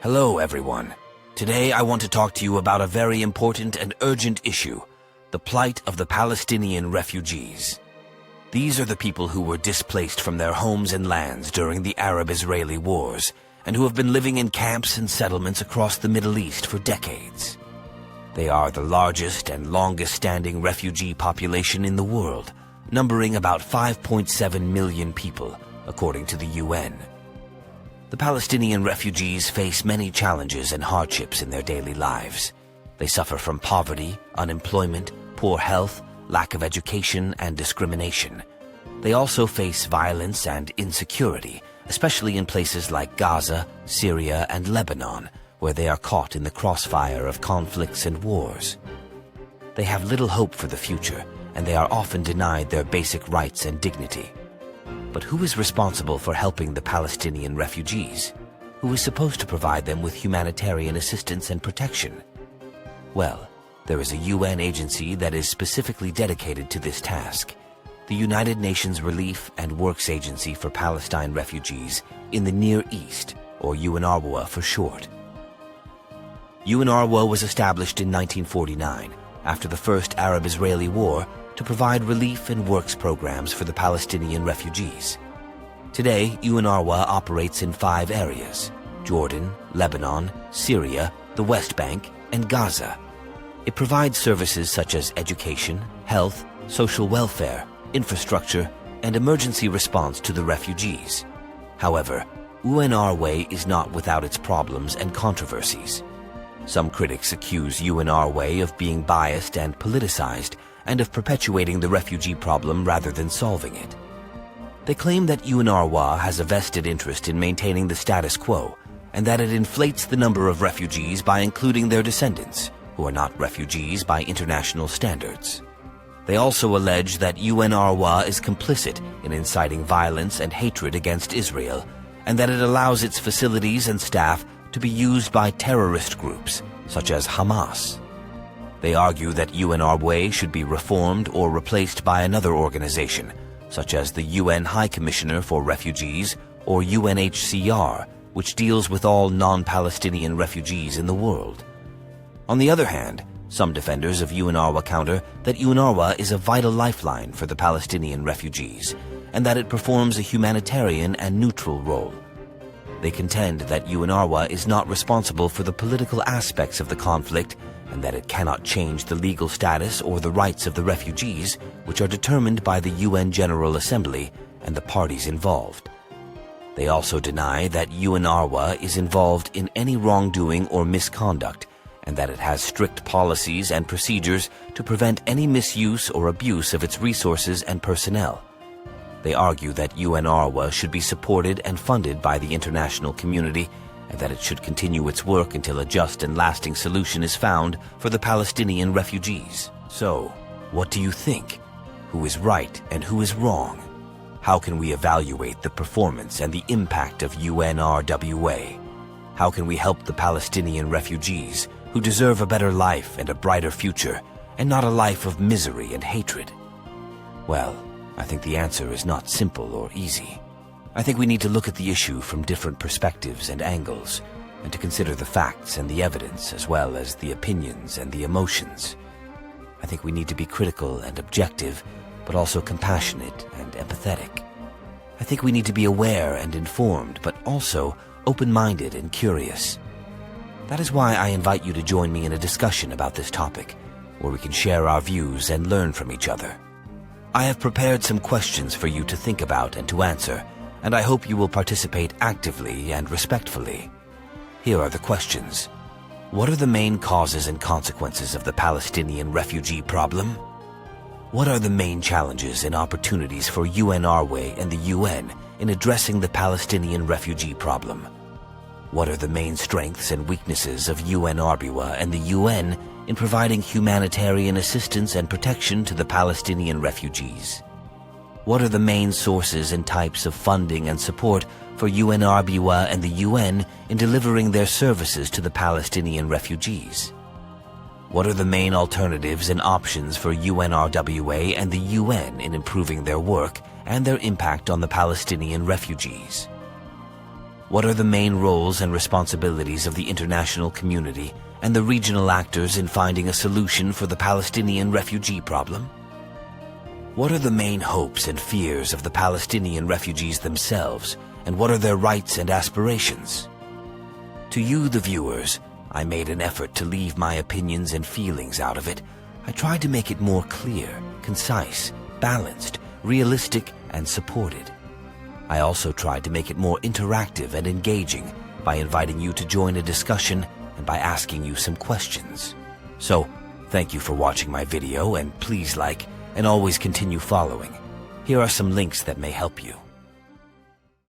Hello, everyone. Today I want to talk to you about a very important and urgent issue, the plight of the Palestinian refugees. These are the people who were displaced from their homes and lands during the Arab-Israeli wars, and who have been living in camps and settlements across the Middle East for decades. They are the largest and longest-standing refugee population in the world, numbering about 5.7 million people, according to the UN. The Palestinian refugees face many challenges and hardships in their daily lives. They suffer from poverty, unemployment, poor health, lack of education, and discrimination. They also face violence and insecurity, especially in places like Gaza, Syria, and Lebanon, where they are caught in the crossfire of conflicts and wars. They have little hope for the future, and they are often denied their basic rights and dignity. But who is responsible for helping the Palestinian refugees? Who is supposed to provide them with humanitarian assistance and protection? Well, there is a UN agency that is specifically dedicated to this task, the United Nations Relief and Works Agency for Palestine Refugees in the Near East, or UNRWA for short. UNRWA was established in 1949, after the First Arab-Israeli War, to provide relief and works programs for the Palestinian refugees. Today, UNRWA operates in 5 areas: Jordan, Lebanon, Syria, the West Bank, and Gaza. It provides services such as education, health, social welfare, infrastructure, and emergency response to the refugees. However, UNRWA is not without its problems and controversies. Some critics accuse UNRWA of being biased and politicized, and of perpetuating the refugee problem rather than solving it. They claim that UNRWA has a vested interest in maintaining the status quo, and that it inflates the number of refugees by including their descendants, who are not refugees by international standards. They also allege that UNRWA is complicit in inciting violence and hatred against Israel, and that it allows its facilities and staff to be used by terrorist groups, such as Hamas. They argue that UNRWA should be reformed or replaced by another organization, such as the UN High Commissioner for Refugees, or UNHCR, which deals with all non-Palestinian refugees in the world. On the other hand, some defenders of UNRWA counter that UNRWA is a vital lifeline for the Palestinian refugees, and that it performs a humanitarian and neutral role. They contend that UNRWA is not responsible for the political aspects of the conflict, and that it cannot change the legal status or the rights of the refugees, which are determined by the UN General Assembly and the parties involved. They also deny that UNRWA is involved in any wrongdoing or misconduct, and that it has strict policies and procedures to prevent any misuse or abuse of its resources and personnel. They argue that UNRWA should be supported and funded by the international community, and that it should continue its work until a just and lasting solution is found for the Palestinian refugees. So, what do you think? Who is right and who is wrong? How can we evaluate the performance and the impact of UNRWA? How can we help the Palestinian refugees, who deserve a better life and a brighter future, and not a life of misery and hatred? Well, I think the answer is not simple or easy. I think we need to look at the issue from different perspectives and angles, and to consider the facts and the evidence as well as the opinions and the emotions. I think we need to be critical and objective, but also compassionate and empathetic. I think we need to be aware and informed, but also open-minded and curious. That is why I invite you to join me in a discussion about this topic, where we can share our views and learn from each other. I have prepared some questions for you to think about and to answer, and I hope you will participate actively and respectfully. Here are the questions. What are the main causes and consequences of the Palestinian refugee problem? What are the main challenges and opportunities for UNRWA and the UN in addressing the Palestinian refugee problem? What are the main strengths and weaknesses of UNRWA and the UN in providing humanitarian assistance and protection to the Palestinian refugees? What are the main sources and types of funding and support for UNRWA and the UN in delivering their services to the Palestinian refugees? What are the main alternatives and options for UNRWA and the UN in improving their work and their impact on the Palestinian refugees? What are the main roles and responsibilities of the international community and the regional actors in finding a solution for the Palestinian refugee problem? What are the main hopes and fears of the Palestinian refugees themselves, and what are their rights and aspirations? To you, the viewers, I made an effort to leave my opinions and feelings out of it. I tried to make it more clear, concise, balanced, realistic, and supported. I also tried to make it more interactive and engaging by inviting you to join a discussion and by asking you some questions. So, thank you for watching my video, and please like and always continue following. Here are some links that may help you.